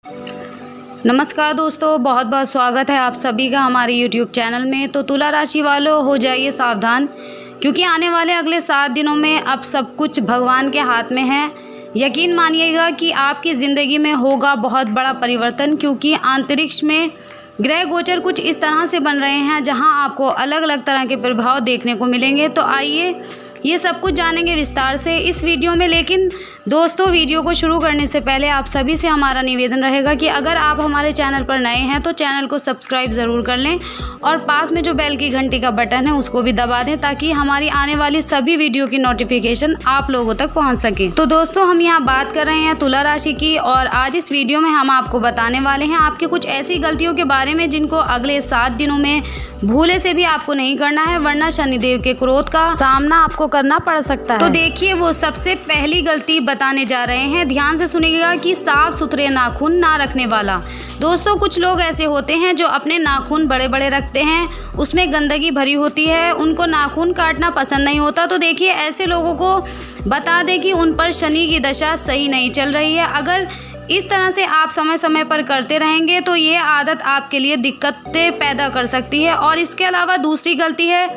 नमस्कार दोस्तों, बहुत बहुत स्वागत है आप सभी का हमारे YouTube चैनल में। तो तुला राशि वालों, हो जाइए सावधान, क्योंकि आने वाले अगले 7 दिनों में अब सब कुछ भगवान के हाथ में है। यकीन मानिएगा कि आपकी ज़िंदगी में होगा बहुत बड़ा परिवर्तन, क्योंकि अंतरिक्ष में ग्रह गोचर कुछ इस तरह से बन रहे हैं जहां आपको अलग अलग तरह के प्रभाव देखने को मिलेंगे। तो आइए ये सब कुछ जानेंगे विस्तार से इस वीडियो में। लेकिन दोस्तों, वीडियो को शुरू करने से पहले आप सभी से हमारा निवेदन रहेगा कि अगर आप हमारे चैनल पर नए हैं तो चैनल को सब्सक्राइब ज़रूर कर लें और पास में जो बेल की घंटी का बटन है उसको भी दबा दें, ताकि हमारी आने वाली सभी वीडियो की नोटिफिकेशन आप लोगों तक पहुंच सके। तो दोस्तों, हम यहाँ बात कर रहे हैं तुला राशि की, और आज इस वीडियो में हम आपको बताने वाले हैं आपकी कुछ ऐसी गलतियों के बारे में जिनको अगले 7 दिनों में भूले से भी आपको नहीं करना है, वरना शनिदेव के क्रोध का सामना आपको करना पड़ सकता है। तो देखिए, वो सबसे पहली गलती बताने जा रहे हैं, ध्यान से सुनिएगा कि साफ सुथरे नाखून ना रखने वाला। दोस्तों, कुछ लोग ऐसे होते हैं जो अपने नाखून बड़े बड़े रखते हैं, उसमें गंदगी भरी होती है, उनको नाखून काटना पसंद नहीं होता। तो देखिए, ऐसे लोगों को बता दें कि उन पर शनि की दशा सही नहीं चल रही है। अगर इस तरह से आप समय समय पर करते रहेंगे तो ये आदत आपके लिए दिक्कतें पैदा कर सकती है। और इसके अलावा दूसरी गलती है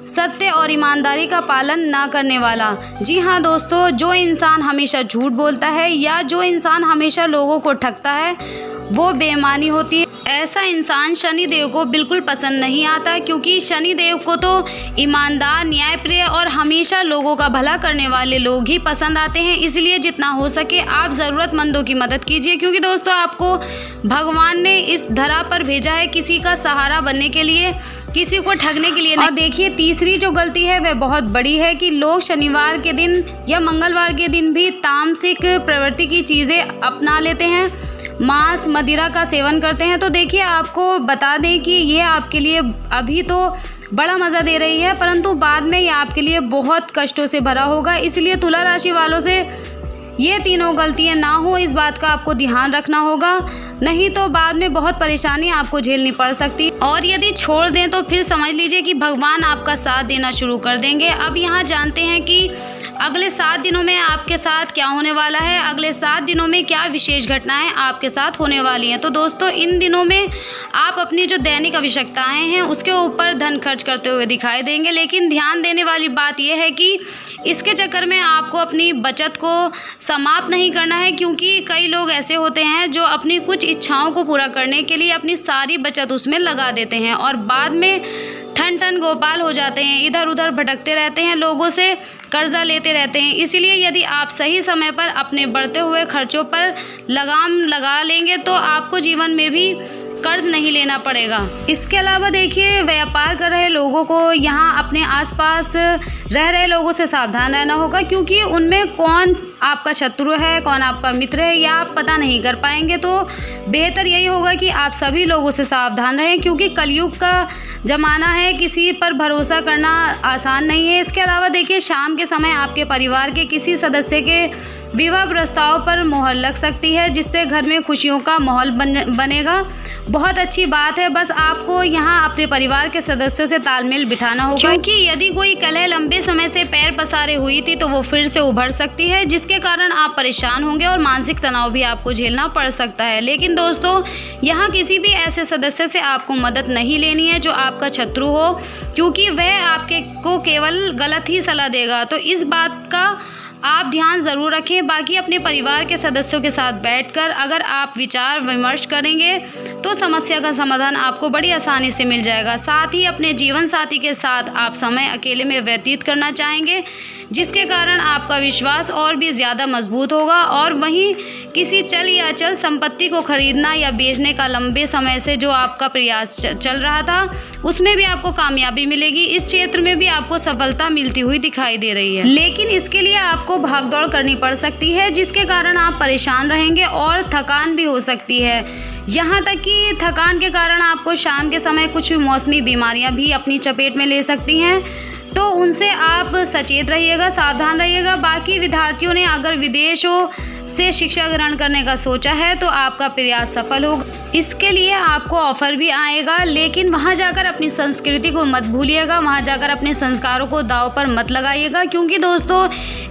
सत्य और ईमानदारी का पालन ना करने वाला। जी हाँ दोस्तों, जो इंसान हमेशा झूठ बोलता है या जो इंसान हमेशा लोगों को ठगता है वो बेईमानी होती है। ऐसा इंसान शनिदेव को बिल्कुल पसंद नहीं आता, क्योंकि शनिदेव को तो ईमानदार, न्यायप्रिय और हमेशा लोगों का भला करने वाले लोग ही पसंद आते हैं। इसलिए जितना हो सके आप ज़रूरतमंदों की मदद कीजिए, क्योंकि दोस्तों आपको भगवान ने इस धरा पर भेजा है किसी का सहारा बनने के लिए, किसी को ठगने के लिए नहीं। और देखिए, तीसरी जो गलती है वह बहुत बड़ी है कि लोग शनिवार के दिन या मंगलवार के दिन भी तामसिक प्रवृत्ति की चीज़ें अपना लेते हैं, मांस मदिरा का सेवन करते हैं। तो देखिए, आपको बता दें कि ये आपके लिए अभी तो बड़ा मज़ा दे रही है, परंतु बाद में ये आपके लिए बहुत कष्टों से भरा होगा। इसलिए तुला राशि वालों से ये तीनों गलतियां ना हो, इस बात का आपको ध्यान रखना होगा, नहीं तो बाद में बहुत परेशानी आपको झेलनी पड़ सकती है। और यदि छोड़ दें तो फिर समझ लीजिए कि भगवान आपका साथ देना शुरू कर देंगे। अब यहाँ जानते हैं कि अगले 7 दिनों में आपके साथ क्या होने वाला है, अगले 7 दिनों में क्या विशेष घटनाएं आपके साथ होने वाली हैं। तो दोस्तों, इन दिनों में आप अपनी जो दैनिक आवश्यकताएं हैं उसके ऊपर धन खर्च करते हुए दिखाई देंगे, लेकिन ध्यान देने वाली बात यह है कि इसके चक्कर में आपको अपनी बचत को समाप्त नहीं करना है, क्योंकि कई लोग ऐसे होते हैं जो अपनी कुछ इच्छाओं को पूरा करने के लिए अपनी सारी बचत उसमें लगा देते हैं और बाद में ठन ठन गोपाल हो जाते हैं, इधर उधर भटकते रहते हैं, लोगों से कर्जा लेते रहते हैं। इसीलिए यदि आप सही समय पर अपने बढ़ते हुए खर्चों पर लगाम लगा लेंगे तो आपको जीवन में भी कर्ज नहीं लेना पड़ेगा। इसके अलावा देखिए, व्यापार कर रहे लोगों को यहाँ अपने आसपास रह रहे लोगों से सावधान रहना होगा, क्योंकि उनमें कौन आपका शत्रु है, कौन आपका मित्र है, या आप पता नहीं कर पाएंगे। तो बेहतर यही होगा कि आप सभी लोगों से सावधान रहें, क्योंकि कलयुग का ज़माना है, किसी पर भरोसा करना आसान नहीं है। इसके अलावा देखिए, शाम के समय आपके परिवार के किसी सदस्य के विवाह प्रस्ताव पर मोहर लग सकती है, जिससे घर में खुशियों का माहौल बनेगा। बहुत अच्छी बात है, बस आपको यहाँ अपने परिवार के सदस्यों से तालमेल बिठाना होगा, क्योंकि यदि कोई कलह लंबे समय से पैर पसारे हुई थी तो वो फिर से उभर सकती है, जिसके कारण आप परेशान होंगे और मानसिक तनाव भी आपको झेलना पड़ सकता है। लेकिन दोस्तों, यहाँ किसी भी ऐसे सदस्य से आपको मदद नहीं लेनी है जो आपका शत्रु हो, क्योंकि वह आपके को केवल गलत ही सलाह देगा। तो इस बात का आप ध्यान ज़रूर रखें। बाकी अपने परिवार के सदस्यों के साथ बैठकर अगर आप विचार विमर्श करेंगे तो समस्या का समाधान आपको बड़ी आसानी से मिल जाएगा। साथ ही अपने जीवन साथी के साथ आप समय अकेले में व्यतीत करना चाहेंगे, जिसके कारण आपका विश्वास और भी ज़्यादा मजबूत होगा। और वहीं किसी चल या अचल संपत्ति को खरीदना या बेचने का लंबे समय से जो आपका प्रयास चल रहा था, उसमें भी आपको कामयाबी मिलेगी। इस क्षेत्र में भी आपको सफलता मिलती हुई दिखाई दे रही है, लेकिन इसके लिए आपको भागदौड़ करनी पड़ सकती है, जिसके कारण आप परेशान रहेंगे और थकान भी हो सकती है। यहाँ तक कि थकान के कारण आपको शाम के समय कुछ मौसमी बीमारियाँ भी अपनी चपेट में ले सकती हैं, तो उनसे आप सचेत रहिएगा, सावधान रहिएगा। बाकी विद्यार्थियों ने अगर विदेशों से शिक्षा ग्रहण करने का सोचा है तो आपका प्रयास सफल होगा। इसके लिए आपको ऑफर भी आएगा, लेकिन वहाँ जाकर अपनी संस्कृति को मत भूलिएगा, वहाँ जाकर अपने संस्कारों को दांव पर मत लगाइएगा, क्योंकि दोस्तों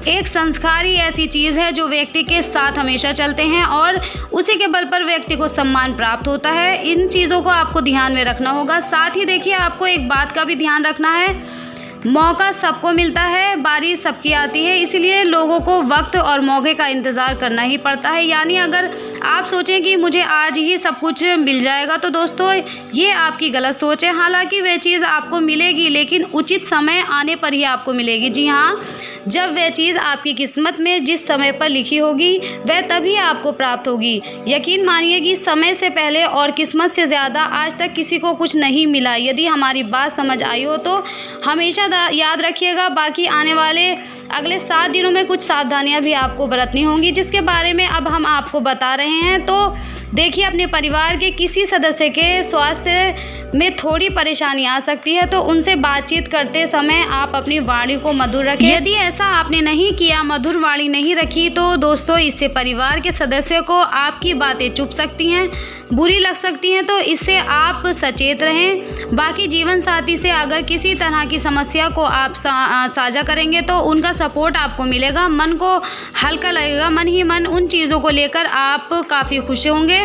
एक संस्कार ही ऐसी चीज़ है जो व्यक्ति के साथ हमेशा चलते हैं और उसी के बल पर व्यक्ति को सम्मान प्राप्त होता है। इन चीज़ों को आपको ध्यान में रखना होगा। साथ ही देखिए, आपको एक बात का भी ध्यान रखना है, मौका सबको मिलता है, बारी सबकी आती है, इसलिए लोगों को वक्त और मौके का इंतज़ार करना ही पड़ता है। यानी अगर आप सोचें कि मुझे आज ही सब कुछ मिल जाएगा तो दोस्तों ये आपकी गलत सोच है। हालांकि वह चीज़ आपको मिलेगी, लेकिन उचित समय आने पर ही आपको मिलेगी। जी हाँ, जब वह चीज़ आपकी किस्मत में जिस समय पर लिखी होगी वह तभी आपको प्राप्त होगी। यकीन मानिए कि समय से पहले और किस्मत से ज़्यादा आज तक किसी को कुछ नहीं मिला। यदि हमारी बात समझ आई हो तो हमेशा याद रखिएगा। बाकी आने वाले अगले 7 दिनों में कुछ सावधानियां भी आपको बरतनी होंगी, जिसके बारे में अब हम आपको बता रहे हैं। तो देखिए, अपने परिवार के किसी सदस्य के स्वास्थ्य में थोड़ी परेशानी आ सकती है, तो उनसे बातचीत करते समय आप अपनी वाणी को मधुर रखें। यदि ऐसा आपने नहीं किया, मधुर वाणी नहीं रखी, तो दोस्तों इससे परिवार के सदस्य को आपकी बातें चुभ सकती हैं, बुरी लग सकती हैं, तो इससे आप सचेत रहें। बाकी जीवन साथी से अगर किसी तरह की समस्या को आप साझा करेंगे तो उनका सपोर्ट आपको मिलेगा, मन को हल्का लगेगा, मन ही मन उन चीज़ों को लेकर आप काफ़ी खुश होंगे।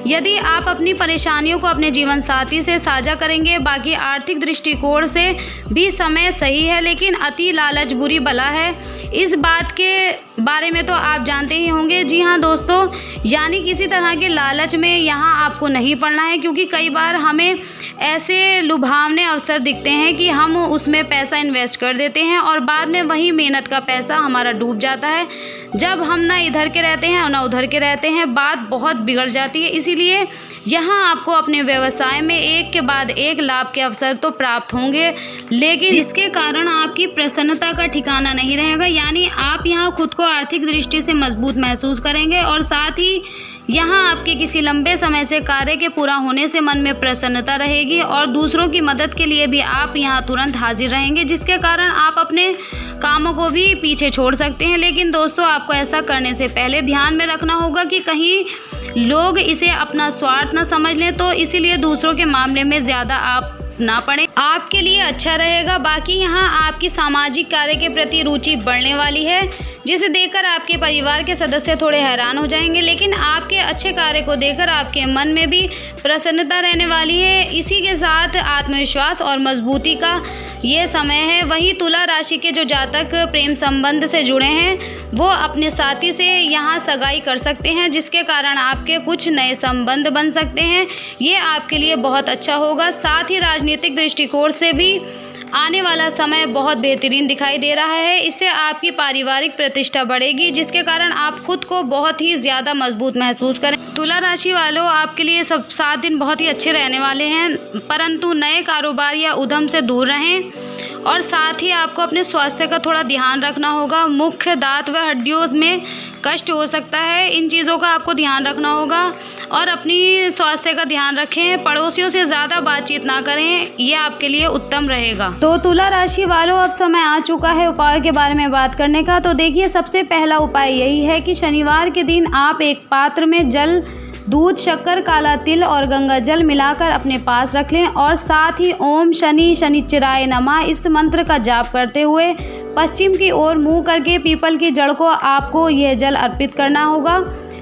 यदि आप अपनी परेशानियों को अपने जीवन साथी से साझा करेंगे। बाकी आर्थिक दृष्टिकोण से भी समय सही है, लेकिन अति लालच बुरी बला है, इस बात के बारे में तो आप जानते ही होंगे। जी हाँ दोस्तों, यानी किसी तरह के लालच में यहाँ आपको नहीं पड़ना है, क्योंकि कई बार हमें ऐसे लुभावने अवसर दिखते हैं कि हम उसमें पैसा इन्वेस्ट कर देते हैं और बाद में वही मेहनत का पैसा हमारा डूब जाता है। जब हम ना इधर के रहते हैं और ना उधर के रहते हैं, बात बहुत बिगड़ जाती है। इसीलिए यहाँ आपको अपने व्यवसाय में एक के बाद एक लाभ के अवसर तो प्राप्त होंगे, लेकिन जिसके कारण आपकी प्रसन्नता का ठिकाना नहीं रहेगा। यानी आप यहाँ खुद को आर्थिक दृष्टि से मजबूत महसूस करेंगे और साथ ही यहाँ आपके किसी लंबे समय से कार्य के पूरा होने से मन में प्रसन्नता रहेगी और दूसरों की मदद के लिए भी आप यहाँ तुरंत हाजिर रहेंगे, जिसके कारण आप अपने कामों को भी पीछे छोड़ सकते हैं। लेकिन दोस्तों, आपको ऐसा करने से पहले ध्यान में रखना होगा कि कहीं लोग इसे अपना स्वार्थ न समझ लें, तो इसीलिए दूसरों के मामले में ज़्यादा आप ना पड़े, आपके लिए अच्छा रहेगा। बाकी यहाँ आपकी सामाजिक कार्य के प्रति रुचि बढ़ने वाली है, जिसे देखकर आपके परिवार के सदस्य थोड़े हैरान हो जाएंगे, लेकिन आपके अच्छे कार्य को देखकर आपके मन में भी प्रसन्नता रहने वाली है। इसी के साथ आत्मविश्वास और मजबूती का ये समय है। वहीं तुला राशि के जो जातक प्रेम संबंध से जुड़े हैं वो अपने साथी से यहाँ सगाई कर सकते हैं, जिसके कारण आपके कुछ नए संबंध बन सकते हैं। ये आपके लिए बहुत अच्छा होगा। साथ ही राजनीतिक दृष्टिकोण से भी आने वाला समय बहुत बेहतरीन दिखाई दे रहा है। इससे आपकी पारिवारिक प्रतिष्ठा बढ़ेगी, जिसके कारण आप खुद को बहुत ही ज़्यादा मजबूत महसूस करें। तुला राशि वालों, आपके लिए सब 7 दिन बहुत ही अच्छे रहने वाले हैं, परंतु नए कारोबार या उद्यम से दूर रहें और साथ ही आपको अपने स्वास्थ्य का थोड़ा ध्यान रखना होगा। मुख्य दांत व हड्डियों में कष्ट हो सकता है, इन चीज़ों का आपको ध्यान रखना होगा और अपनी स्वास्थ्य का ध्यान रखें। पड़ोसियों से ज़्यादा बातचीत ना करें, ये आपके लिए उत्तम रहेगा। तो तुला राशि वालों, अब समय आ चुका है उपाय के बारे में बात करने का। तो देखिए, सबसे पहला उपाय यही है कि शनिवार के दिन आप एक पात्र में जल, दूध, शक्कर, काला तिल और गंगा जल मिलाकर अपने पास रख लें और साथ ही ओम शनि शनिश्चराय नमः इस मंत्र का जाप करते हुए पश्चिम की ओर मुंह करके पीपल की जड़ को आपको यह जल अर्पित करना होगा।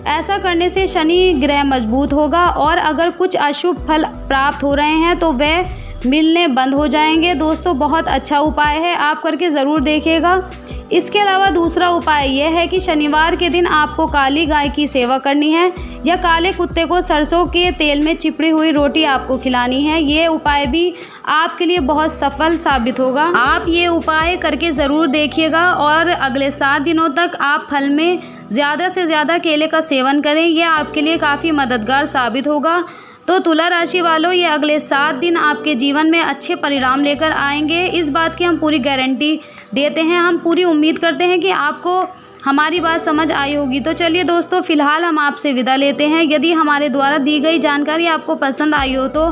ऐसा करने से शनि ग्रह मजबूत होगा और अगर कुछ अशुभ फल प्राप्त हो रहे हैं तो वह मिलने बंद हो जाएंगे। दोस्तों, बहुत अच्छा उपाय है, आप करके ज़रूर देखिएगा। इसके अलावा दूसरा उपाय यह है कि शनिवार के दिन आपको काली गाय की सेवा करनी है या काले कुत्ते को सरसों के तेल में चिपड़ी हुई रोटी आपको खिलानी है। ये उपाय भी आपके लिए बहुत सफल साबित होगा। आप ये उपाय करके ज़रूर देखिएगा और अगले 7 दिनों तक आप फल में ज़्यादा से ज़्यादा केले का सेवन करें, यह आपके लिए काफ़ी मददगार साबित होगा। तो तुला राशि वालों, ये अगले 7 दिन आपके जीवन में अच्छे परिणाम लेकर आएंगे, इस बात की हम पूरी गारंटी देते हैं। हम पूरी उम्मीद करते हैं कि आपको हमारी बात समझ आई होगी। तो चलिए दोस्तों, फिलहाल हम आपसे विदा लेते हैं। यदि हमारे द्वारा दी गई जानकारी आपको पसंद आई हो तो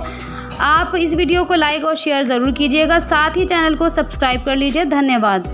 आप इस वीडियो को लाइक और शेयर ज़रूर कीजिएगा। साथ ही चैनल को सब्सक्राइब कर लीजिए। धन्यवाद।